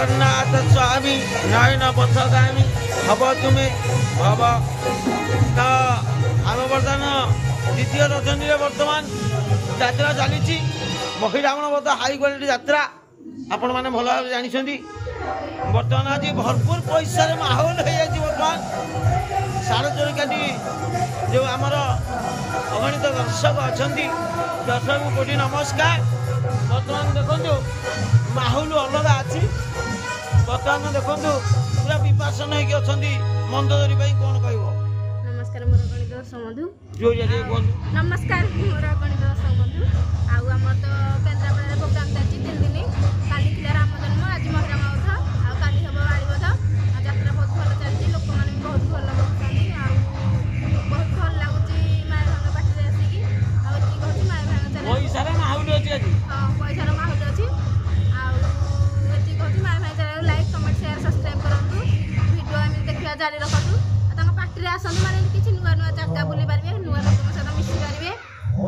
जगन्नाथ स्वामी नयन पथगामी hub तुम्हें भव तो आम बर्तमान द्वितीय रजनी बर्तमान यात्रा चली महिरावण बध हाई क्वालिटी यात्रा आपण मैंने भल भाव जानी बर्तमान आज भरपूर पैसा माहौल हो जाए बर्तमान साढ़े चौराटी जो आमर अगणित दर्शक अच्छा दर्शक कोटि नमस्कार बर्तमान देखो माहौल अलग अच्छी बर्तमान देखो पूरा विपासन होती मंदोदरी कौन कह नमस्कार मोर गणित दर्शक बंधु नमस्कार मोर गणित दर्शक बंधु आमर तो केन्द्रापड़ा प्रोग्राम चलती 3 दिन काली थी राम जन्म आज महिला मौध आली हम बाड़ीबध यात्रा बहुत भल चलती लोक मैंने बहुत भल लगुच्च बहुत भल लगुच माए भांग पार्टी आसिकी कहूँ माए भांग चल पैसार माहौल अच्छी हाँ पैसार माहौल अच्छी आती कहूँ माए भांग चल लाइक कमेंट शेयर सब्सक्राइब करूँ भिडियो आम देखा जारी रखु पार्टी आसतु मैंने किसी नुआ नुआ जगह बुली पारे नुआ लोक सहित मिसी पारे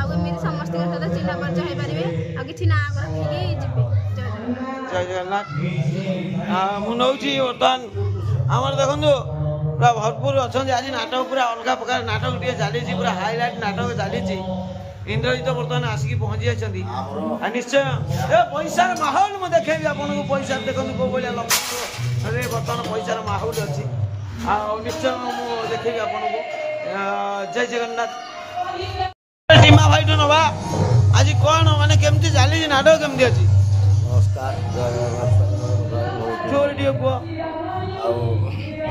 आमि समस्त सहित चिन्ह परिचय हो पारे आ कि ना रखिकी जी जय जगन्नाथ मुझे बर्तमान आमर देखो पूरा भरपूर अच्छा आज नाटक पूरा अलग प्रकार नाटक टे चली पूरा हाईलाइट नाटक चली इंद्रजित बर्तमान आसिक पहुँची जाती निश्चय पैसार माहौल मुझे देखेबी आपको पैसा देखो कौ भाया लगे बर्तमान पैसार माहौल अच्छी निश्चय मुझे देखेबी आपको जय जगन्नाथ टीमा भाई तो नवा आज कौन माने केमती चली नाटक केमती अच्छी नमस्कार जोर टे कह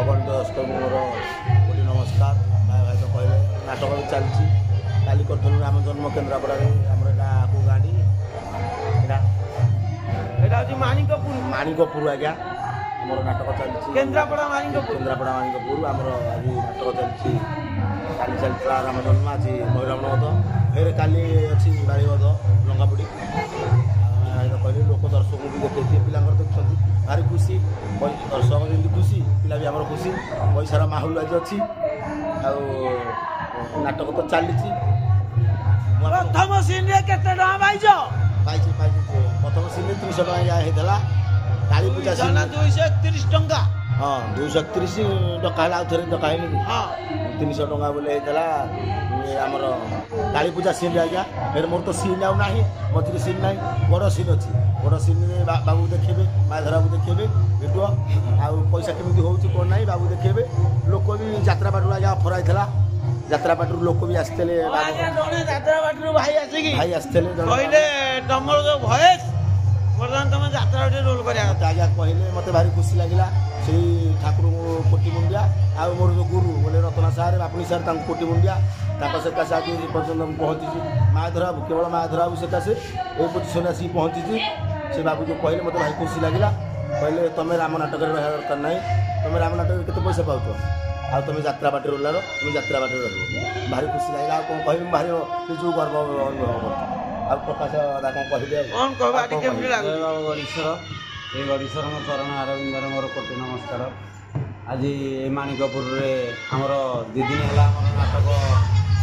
अगणित दर्शक मोर कोटि नमस्कार भाई भाई तो कहले नाटक भी चलती काली कर राम जन्म केन्द्रापड़ा आम को गाड़ी माणिकपुर आज्ञा आम नाटक चलती केन्द्रापड़ा माणिकपुर आमर आज नाटक चलती काली चलता राम जन्म आज महिरावण बध फिर काली अच्छी बाड़ीबध लंगापुड़ी कहले लोक दर्शक भी देखते पिला देखते भारी खुशी दर्शक जमी खुशी पिला भी आम खुशी पैसार माहौल आज अच्छी नाटक तो चली प्रथम सीन केते पाइज प्रथम सीन 300 टका होता काली पूजा सीन 231 टंका हाँ 231 डका आउ थे डका है 300 टका बोले होता आमर काली पूजा सीन आज्ञा फिर मोर तो सीन आउ ना मझे सीन ना बड़ सीन अच्छी बड़ सीन बाबू देखे माधरा बाबू देखे भिडियो आउ पैसा केमी हो कौन ना बाबू देखे लोक भी यात्रा बाटू आज्ञा अफर आईला यात्रा बाटू लोक भी आसते भाई आसते कहले तुम जो भयस बर्तमान तुम यात्रा रोल कर आज्ञा कहले मत भारी खुशी लगे से ठाकुर कोटि मुंडिया आ मोर जो गुरु बोले रत्ना सार बापुनी सार कोटि मुंडिया सकाशे आज पर्यटन पहुँची माधरा केवल माधरा बाबू सकाशे ये पोजिशन आसिक पहुँची से बाबू जो कहले मत भारी खुशी लगे कहले तुम राम नाटक दरकार ना तुम राम नाटक केते पैसा पाच आ तुम यात्रा बाटे रोलार तुम यात्रा बाटे रह भारी खुशी लगे आ कौन कह भारी जो गर्व अनुभव आ प्रकाश दादा कौन गणेश्वर ये गणेश्वर चरण अरविंदर मोर कोटि नमस्कार आज माणिकपुर आमर 2 दिन है नाटक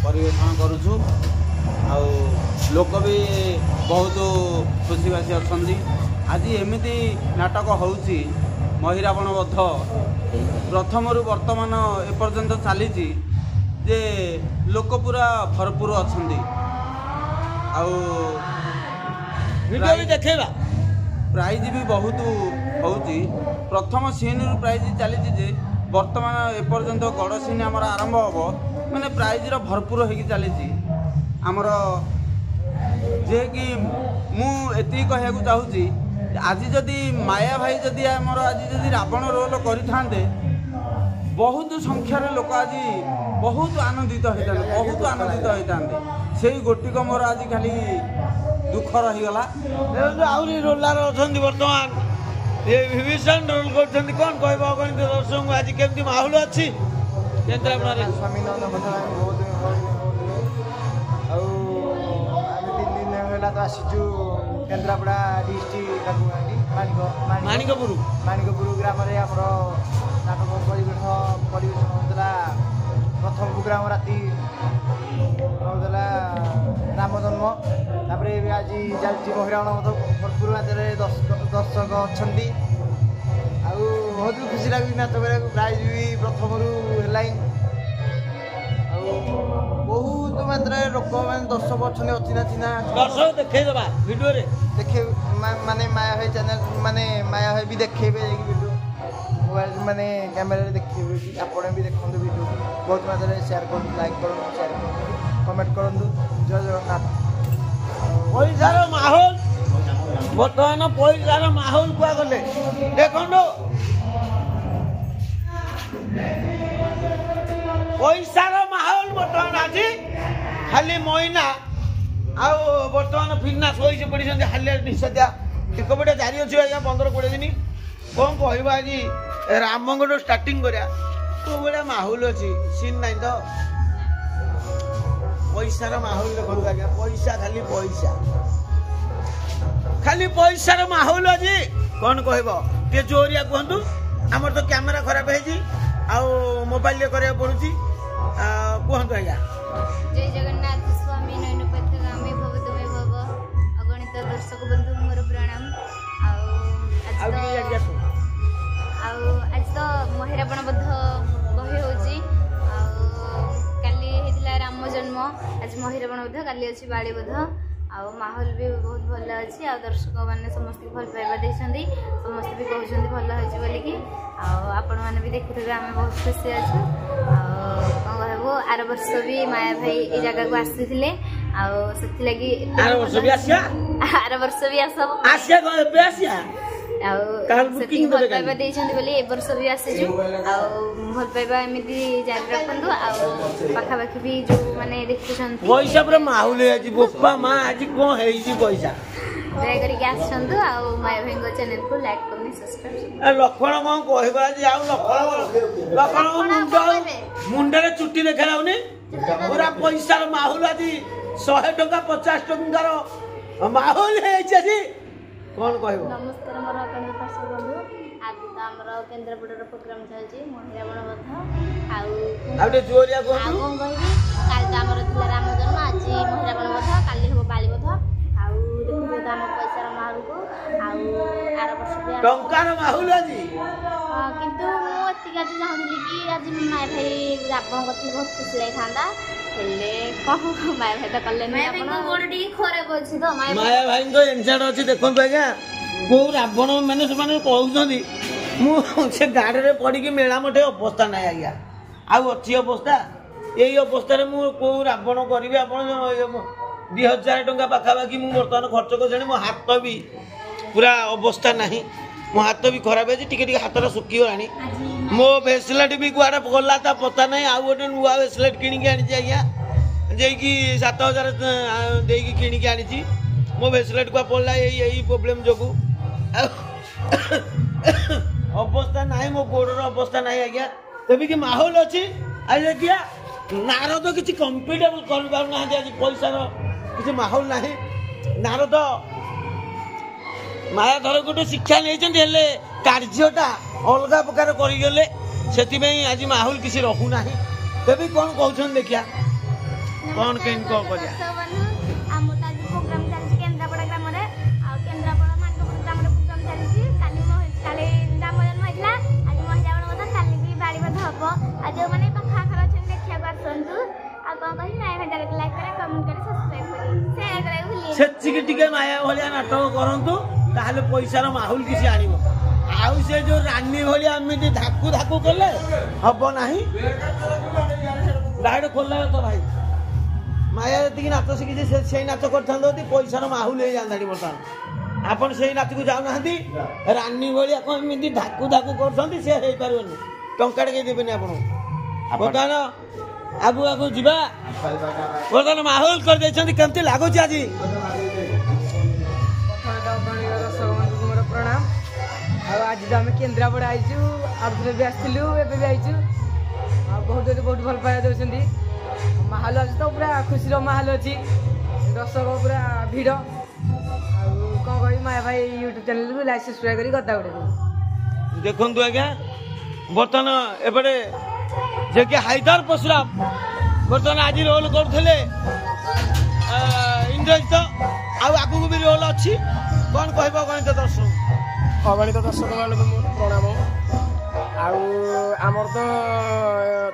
परिवेषण करुचु लोक भी बहुत खुशीबासी अच्छा आज एमती नाटक होउची महिरावण बध प्रथम वर्तमान एपर्यंत चली जे लोक पूरा भरपूर अच्छा देखा प्राइज भी बहुत होउची प्रथम सीन रु प्राइज चली जे वर्तमान एपर्यंत गड़ सीन आमर आरंभ हम माने प्राइज भरपूर होगी चली आमर जे कि मुझे कहया चाहूँगी आज जदि माया भाई जदि आमर आज जदि रावण रोल करते बहुत संख्यार लोक आज बहुत आनंदित होता बहुत आनंदित होता से गोटी मोर आज खाली दुख रहीगला आहरी रोलार अच्छा बर्तमान ये विभीषण रोल कर कौन कह गणित दर्शक आज केमती माहौल अच्छी केन्द्रापड़ा स्वामी नंद बहुत तो आसीचु केन्द्रापड़ा डिस्ट्रिक्ट माणिकपुर ग्राम आमर नाटक परिवेशन होता प्रथम प्रोग्राम राति होता राम जन्म तापर आज चलती महिरावण भरपूर मात्रा दर्शक अच्छा ବହୁତ ବି ଖୁସି ଲାଗୁଛି ନାଚ କରିବାକୁ ପ୍ରାଇଜ୍ ବି ପ୍ରଥମରୁ ହେଲାଣି ଆଉ ବହୁତ ମାତ୍ରାରେ ଲୋକମାନେ ଦର୍ଶକ ଅଛନ୍ତି ଅଚିହ୍ନା ଚିହ୍ନା ଦର୍ଶକ ଦେଖେଇଦବା ଭିଡ଼ିଓରେ ଦେଖେ ମାନେ ମାୟା ଭାଇ ଚ୍ୟାନେଲ୍ ମାନେ ମାୟା ଭାଇ ବି ଦେଖେଇବେ ଯାଇକି ଭିଡ଼ିଓ ମୋବାଇଲ ମାନେ କ୍ୟାମେରାରେ ଦେଖେଇବେ ବି ଆପଣ ବି ଦେଖନ୍ତୁ ଭିଡ଼ିଓ ବହୁତ ମାତ୍ରାରେ ସେୟାର କରନ୍ତୁ ଲାଇକ୍ କରନ୍ତୁ ସେୟାର କରନ୍ତୁ କମେଣ୍ଟ କରନ୍ତୁ ଜୟ ଜଗନ୍ନାଥ। ପଇସାର ମାହୋଲ ବର୍ତ୍ତମାନ ପଇସାର ମାହୋଲ କୁହାଗଲେ ଦେଖନ୍ତୁ ପଇସାର ମାହୋଲ ବର୍ତ୍ତମାନ ଆଜି ଖାଲି ମଇନା ଆଉ ବର୍ତ୍ତମାନ ଫିନା ଶୋଇଛି ପଡ଼ିଛନ୍ତି ହାଲିଆ ନିଶ୍ଚିତ ଟିକପଟା ଜାରି ଅଛି ଆଜ୍ଞା 15-20 ଦିନ କ'ଣ କହିବା ଆଜି ରାମଙ୍କଠୁ ଷ୍ଟାର୍ଟିଂ କରିବା କୋଉ ଭଳିଆ ମାହୋଲ ଅଛି ସିନ୍ ନାହିଁ ତ ପଇସାର ମାହୋଲ ଦେଖନ୍ତୁ ଆଜ୍ଞା ପଇସା ଖାଲି ପଇସାର ମାହୋଲ ଅଛି କ'ଣ କହିବ ଟିକେ ଜୋରିଆ କୁହନ୍ତୁ ଆମର ତ କ୍ୟାମେରା ଖରାପ ହେଇଛି ଆଉ ମୋବାଇଲରେ କରିବାକୁ ପଡୁଛି କୁହନ୍ତୁ ଆଜ୍ଞା। ଜୟ ଜଗନ୍ନାଥ ସ୍ୱାମୀ ନୟନ ପଥଗାମୀ ଭବ ତୁମେ ଭବ ଅଗଣିତ ଦର୍ଶକ ବନ୍ଧୁ ମୋର ପ୍ରଣାମ। ଆଉ ଆଜି ତ ମହିରାବଣ ବଧ ବହି ହେଉଛି ଆଉ କାଲି ହେଇଥିଲା ରାମ ଜନ୍ମ ଆଜି ମହିରାବଣ ବଧ କାଲି ଅଛି ବାଳି ବଧ ଆଉ ମାହୋଲ ବି ବହୁତ ଭଲ ଅଛି ଆଉ ଦର୍ଶକମାନେ ସମସ୍ତେ ଭଲ ପାଇବା ଦେଇଛନ୍ତି ସମସ୍ତେ ବି କହୁଛନ୍ତି ଭଲ ହେଇଛି ବୋଲିକି ଆଉ ଆପଣମାନେ ବି ଦେଖୁଥିବେ ଆମେ ବହୁତ ଖୁସି ଅଛୁ ଆଉ କ'ଣ କହିବୁ ଆର ବର୍ଷ ବି ମାୟା ଭାଇ ଏ ଜାଗାକୁ ଆସିଥିଲେ ଆଉ ସେଥିଲାଗି ଆର ବର୍ଷ ବି ଆସିବା ଆଉ ସେତିକି ଭଲ ପାଇବା ଦେଇଛନ୍ତି ବୋଲି ଏ ବର୍ଷ ବି ଆସିଛୁ ଆଉ ଭଲ ପାଇବା ଏମିତି ଜାରି ରଖନ୍ତୁ ଆଉ ପାଖାପାଖି ବି ଯୋଉମାନେ ଦେଖୁଛନ୍ତି ପଇସା ପୁରା ମାହୁଲ ହେଇଯାଇଛି ବୋପା ମା ଆଜି କ'ଣ ହେଇଛି ପଇସା ଦୟାକରିକି ଆସନ୍ତୁ ଆଉ ମାୟା ଭାଇଙ୍କ ଚ୍ୟାନେଲକୁ ଲାଇକ୍ କରନି ସବସ୍କ୍ରାଇବ୍ ଲକ୍ଷଣ କ'ଣ କହିବା ଆଜି ଆଉ ଲକ୍ଷଣ ମୁଣ୍ଡରେ ଚୁଟି ଦେଖାଯାଉନି ପୁରା ପଇସାର ମାହୁଲ ଆଜି 100 ଟଙ୍କା 50 ଟଙ୍କାର ମାହୁଲ ହେଇଯାଇଛି ଆଜି କ'ଣ କହିବ। ନମସ୍କାର ମୋର ଅଗଣିତ ଦର୍ଶକ ବନ୍ଧୁ ଆଜି ତ ଆମର କେନ୍ଦ୍ରାପଡ଼ାର ପ୍ରୋଗ୍ରାମ ଚାଲିଛି ମହିରାବଣ ବଧ ଆଉ ଟିକେ ଜୋରିଆ କୁହନ୍ତୁ ଆଉ କ'ଣ କହିବି କାଲି ତ ଆମର ଥିଲା ରାମ ଜନ୍ମ ଆଜି ମହିରାବଣ ବଧ କାଲି ହେବ ବାଳି ବଧ ଆଉ ଦେଖୁଥିବେ ତ ଆମ ପଇସାର ମାହୁଲକୁ ଆଉ ଆର ବର୍ଷ ଟଙ୍କାର ମାହୁଲ ଆଜି କିନ୍ତୁ ମୁଁ ଏତିକି ଆଜି ଚାହୁଁଥିଲି କି ଆଜି ମାୟା ଭାଇ ରାବଣ କରିଥିଲେ ବହୁତ ଖୁସି ଲାଗିଥାନ୍ତା ହେଲେ କ'ଣ ମାୟା ଭାଇ ତ କଲେନି ଆପଣ ଗୋଡ଼ ଟିକେ ଖରାପ ଅଛି ତ ମାୟା ଭାଇଙ୍କ ଏନସାଡ ଅଛି ଦେଖନ୍ତୁ ଆଜ୍ଞା କୋଉ ରାବଣ ମାନେ ସେମାନେ କହୁଛନ୍ତି ମୁଁ ସେ ଗାଡ଼ିରେ ପଡ଼ିକି ମେଳା ମୋଟେ ଅବସ୍ଥା ନାହିଁ ଆଜ୍ଞା ଆଉ ଅଛି ଅବସ୍ଥା ଏଇ ଅବସ୍ଥାରେ ମୁଁ କୋଉ ରାବଣ କରିବି ଆପଣ 2000 ଟଙ୍କା ପାଖାପାଖି ମୁଁ ବର୍ତ୍ତମାନ ଖର୍ଚ୍ଚ କରିସାରି ମୋ ହାତ ବି ପୁରା ଅବସ୍ଥା ନାହିଁ ମୋ ହାତ ବି ଖରାପ ହେଇଛି ଟିକେ ଟିକେ ହାତଟା ଶୁଖିଗଲାଣି ମୋ ଭେସଲେଟ୍ ବି କୁଆଡ଼େ ଗଲା ତା ପତା ନାହିଁ ଆଉ ଗୋଟେ ନୂଆ ଭେସଲେଟ୍ କିଣିକି ଆଣିଛି ଆଜ୍ଞା ଯାଇକି 7000 ଦେଇକି କିଣିକି ଆଣିଛି ମୋ ଭେସଲେଟ୍ କୁଆ ପଡ଼ିଲା ଏଇ ପ୍ରୋବ୍ଲେମ୍ ଯୋଗୁଁ ଅବସ୍ଥା ନାହିଁ ମୋ ଗୋଡ଼ର ଅବସ୍ଥା ନାହିଁ ଆଜ୍ଞା ତେବେ କି ମାହୋଲ ଅଛି ଆଜ୍ଞା ନାରଦ କିଛି କମ୍ଫର୍ଟେବଲ୍ କରିପାରୁନାହାନ୍ତି ଆଜି ପଇସାର କିଛି ମାହୋଲ ନାହିଁ ନାରଦ ମାୟାଧର ଗୋଟେ ଶିକ୍ଷା ନେଇଛନ୍ତି ହେଲେ କାର୍ଯ୍ୟଟା ଅଲଗା ପ୍ରକାର କରିଗଲେ ସେଥିପାଇଁ ଆଜି ମାହୋଲ କିଛି ରହୁନାହିଁ ତେବେ କ'ଣ କହୁଛନ୍ତି ଦେଖିଆ କ'ଣ କେମିତି କ'ଣ କରିବା ଆମର ତ ଆଜି ପ୍ରୋଗ୍ରାମ ଚାଲିଛି କେନ୍ଦ୍ରାପଡ଼ା ଗ୍ରାମରେ ଆଉ କେନ୍ଦ୍ରାପଡ଼ା ମାଙ୍କପୁର ଗ୍ରାମରେ ପ୍ରୋଗ୍ରାମ ଚାଲିଛି କାଲି ରାମ ଜନ୍ମ ହେଇଥିଲା ଆଜି ମହିରାବଣ ବଧ କାଲି ବି ବାଳି ବଧ ହବ ଆଉ ଯେଉଁମାନେ ପାଖ ଆଖରେ ଅଛନ୍ତି ଦେଖିବାକୁ ଆସନ୍ତୁ ଆଉ କ'ଣ କହିବି ମାୟା ଭାଇ ଜାଗାକୁ ଲାଇକ୍ କରି କମେଣ୍ଟ କରି ସବସ୍କ୍ରାଇବ୍ କରି ସେୟାର କରିବାକୁ ଭୁଲିବେନି ସେତିକି ଟିକେ ମାୟା ଭଳିଆ ନାଟକ କରନ୍ତୁ ତାହେଲେ ପଇସାର ମାହୋଲ କିଛି ଆଣିବ ଆଉ ସେ ଯୋଉ ରାନୀ ଭଳିଆ ଏମିତି ଧାକୁ ଧାକୁ କଲେ ହବ ନାହିଁ ଡାଇରେକ୍ଟ ଖୋଲା ତ ଭାଇ ମାୟା ଯେତିକି ନାଚ ଶିଖିଛି ସେଇ ନାଚ କରିଥାନ୍ତେ ଯଦି ପଇସାର ମାହୁଲ ହେଇଯାନ୍ତାଣି ବର୍ତ୍ତମାନ ଆପଣ ସେଇ ନାଚକୁ ଯାଉନାହାନ୍ତି ରାନୀ ଭଳିଆ କ'ଣ ଏମିତି ଧାକୁ ଧାକୁ କରୁଛନ୍ତି ସେ ହେଇପାରିବନି ଟଙ୍କାଟେ କେହି ଦେବେନି ଆପଣଙ୍କୁ ବର୍ତ୍ତମାନ ଆଗକୁ ଆଗକୁ ଯିବା ବର୍ତ୍ତମାନ ମାହୋଲ କରିଦେଇଛନ୍ତି କେମିତି ଲାଗୁଛି ଆଜି ମୋର ପ୍ରଣାମ ଆଉ ଆଜି ତ ଆମେ କେନ୍ଦ୍ରାପଡ଼ା ଆଇଛୁ ଆଉଥରେ ବି ଆସିଥିଲୁ ଏବେ ବି ଆଇଛୁ ଆଉ ବହୁତ ଭଲ ପାଇବା ଦେଉଛନ୍ତି ମାହୋଲ ଅଛି ତ ପୁରା ଖୁସିର ମାହୋଲ ଅଛି ଦର୍ଶକ ପୁରା ଭିଡ଼ ଆଉ କ'ଣ କହିବି ମାୟା ଭାଇ ୟୁଟ୍ୟୁବ୍ ଚ୍ୟାନେଲକୁ ଲାଇକ୍ ସବସ୍କ୍ରାଇବ୍ କରି କଥା ଗୋଟେ ଦେଖନ୍ତୁ ଆଜ୍ଞା ବର୍ତ୍ତମାନ ଏପଟେ ଯେ କି ହାଇଦର ପଶୁରାମ ବର୍ତ୍ତମାନ ଆଜି ରୋଲ କରୁଥିଲେ ଇନ୍ଦ୍ରଜିତ ଆଉ ଆଗକୁ ବି ରୋଲ ଅଛି କ'ଣ କହିବ ଅଗଣିତ ଦର୍ଶକ ଅଗଣିତ ଦର୍ଶକମାନଙ୍କୁ ମୋର ପ୍ରଣାମ आमर तो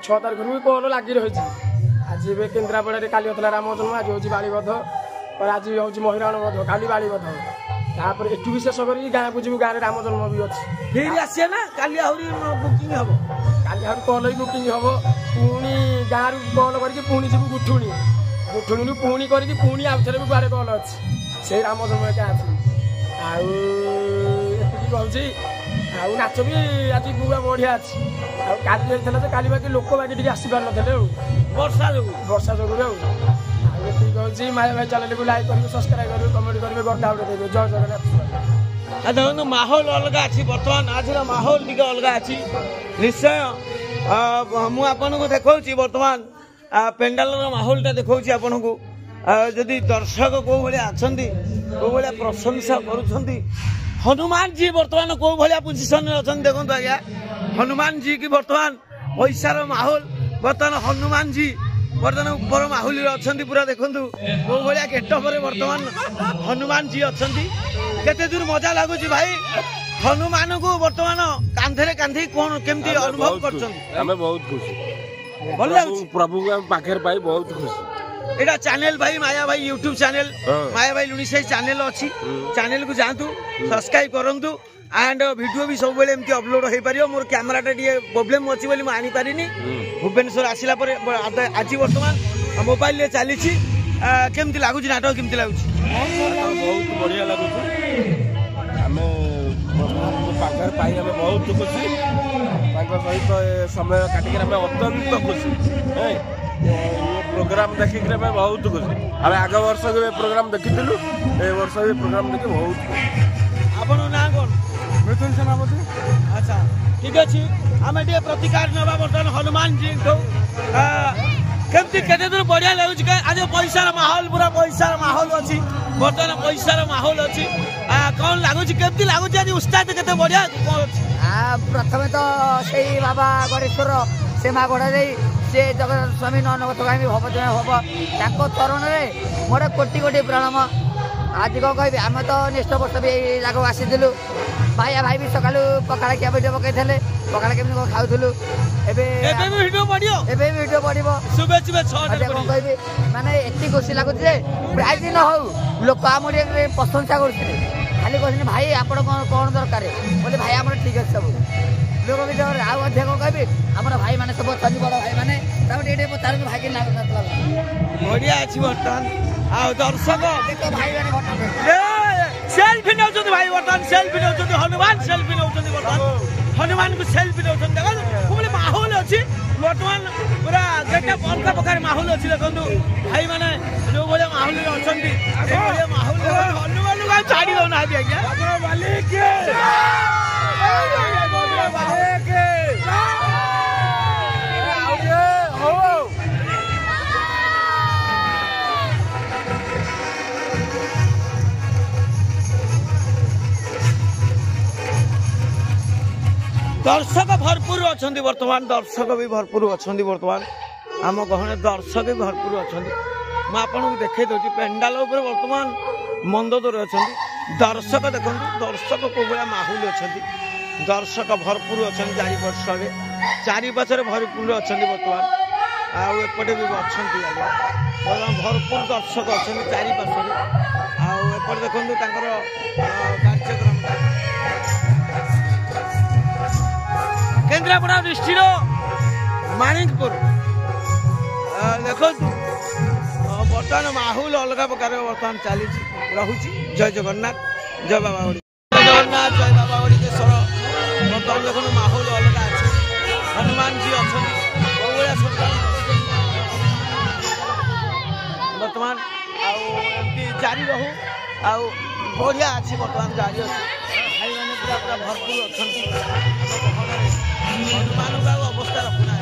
6 तारिख भी कल लगी रही आज ए केन्द्रापड़ा काली होता राम जन्म आज हूँ बाड़ीबद्ध और आज हूँ महिराण बध काली बाड़ीबद्ध तापर एठू भी शेष कर गाँव को जीव गाँव राम जन्म भी अच्छी फिर आसिए ना काली आहरी बुकिंग हम काली आहरी कल ही बुकिंग हम पुणी गाँव कल कर जीव गुठुणी गुठुणी पुणी करके पुणी आउ थे भी गाँव कल अच्छी से राम जन्म एका अच्छी आती कहूँ नाच भी आज पूरा बढ़िया अच्छी काली होता काली बाकी लोक बाकी टे आसी पार ना वर्षा जो ठीक है माया भाई चैनल को लाइक करेंगे सब्सक्राइब करेंगे कमेंट करेंगे गड्ढा उठे देंगे जय जगन्नाथ देखो माहौल अलग अच्छी बर्तमान आज माहौल टी अलग अच्छी निश्चय मुझे आपन को देखा बर्तमान पेंडाल माहौलटा देखा आपन को जदि दर्शक कौ भाया अच्छा कौ भाया प्रशंसा कर हनुमान जी बर्तमान कौ भाया पोजिशन अच्छा देखो आज्ञा हनुमान जी की बर्तमान पैसार माहौल बर्तमान हनुमान जी बर्तमान ऊपर माहौल अच्छा पूरा देखु कौ भाया गेटअप बर्तमान हनुमान जी अच्छा केते दूर मजा लगुच भाई हनुमान को बर्तमान कांधे कांधे कौन केमती अनुभव कर बहुत खुशी भल लगुच प्रभु को पाखे पाई बहुत खुशी एटा चैनल भाई माया भाई यूट्यूब चैनल माया भाई लुणिसाई चैनल अच्छी चैनल को जातु सब्सक्राइब करंतु एंड वीडियो भी सब बेले एमती अपलोड हो पारियो मोर कैमराटा टिके प्रॉब्लम अछि बोली म आनी पारिनी भुवनेश्वर आसिला पर आज वर्तमान मोबाइल ले चली केमती लागुच नाटक केमती लागुच बहुत बढ़िया लागुच आमे पाखे पाई आमे बहुत खुशी सहित समय काटिक आमे अत्यंत खुशी प्रोग्राम देखिक बहुत खुशी आम आग वर्ष भी प्रोग्राम देखी ए वर्ष भी प्रोग्राम देखी बहुत खुशी आपन ना कोन मिथुन सेनापति अच्छा ठीक अछि आमे टे प्रतिकार नबा बर्तन हनुमान जी को केमती केते दूर बढ़िया लागुच के आज पैसार माहौल पूरा पैसार माहौल अछि बर्तन पैसार माहौल अछि कौन लागुच केमती लागुच आज उस्ताद केते बढ़िया प्रथमे तो सेई बाबा गणेश्वर से माँ गढ़ा जाई से जगन्नाथ स्वामी नवनगतगामी भव भव चरण में मोर कोटि कोटि प्रणाम आज कौन कह आम तो नेक्स्ट वर्ष भी जगह आसीलु भाई भाई भी सका पखाड़ खिया भिडियो पकई पखाड़ केमी कौन खाऊलु भिडियो पड़ो कौन कह माने एति खुशी लगुच प्राइज न हो लोक आम प्रशंसा कर खाली कहते भाई आप कौन दरकार बोले भाई आम ठीक अच्छे सब लोक भी कौन कह आम भाई मैंने सब अच्छा बड़ भाई मैंने पचार भाई के बढ़िया अच्छी बर्तमान आ दर्शक देख भाई मैंने सेल्फी नौ भाई बर्तमान सेल्फी नौ हनुमान सेल्फी नौ बर्तमान हनुमान को सेल्फी नौ देखो माहौल अच्छी बर्तमान पूरा गेटअप अलग प्रकार माहौल अच्छी देखो भाई मैंने जो भाया माहौल अच्छा माहौल हनुमान को छाड़ी दौना दर्शक भरपूर अच्छा बर्तमान दर्शक भी भरपूर अच्छा बर्तमान आम गहने दर्शक भी भरपूर अच्छा मुझे आपको देखे दूसरी पेंडाल बर्तमान मंदोदर अच्छा दर्शक देखो दर्शक कौ भाया माहौल अच्छा दर्शक भरपूर अच्छा चारिपार्श्व भरपूर अच्छा बर्तमान आउपटे भी अच्छा बर्तमान भरपूर दर्शक अच्छा चारिपार्श्व आउपटे देखो कार्यक्रम केन्द्रापड़ा डिस्ट्रिक्ट माणिकपुर देखो बर्तमान माहौल अलग प्रकार बर्तमान चली रही जय जगन्नाथ जय बाबा जय जगन्नाथ जय बाबा ओडिकेश्वर बर्तमान देखो माहौल अलग अच्छे हनुमान जी अच्छा बर्तमान आमती जारी रहू आ बढ़िया अच्छी बर्तमान जारी अच्छे भाई मैंने पूरा पूरा भरपूर अच्छा हनुमान को अवस्था रखुना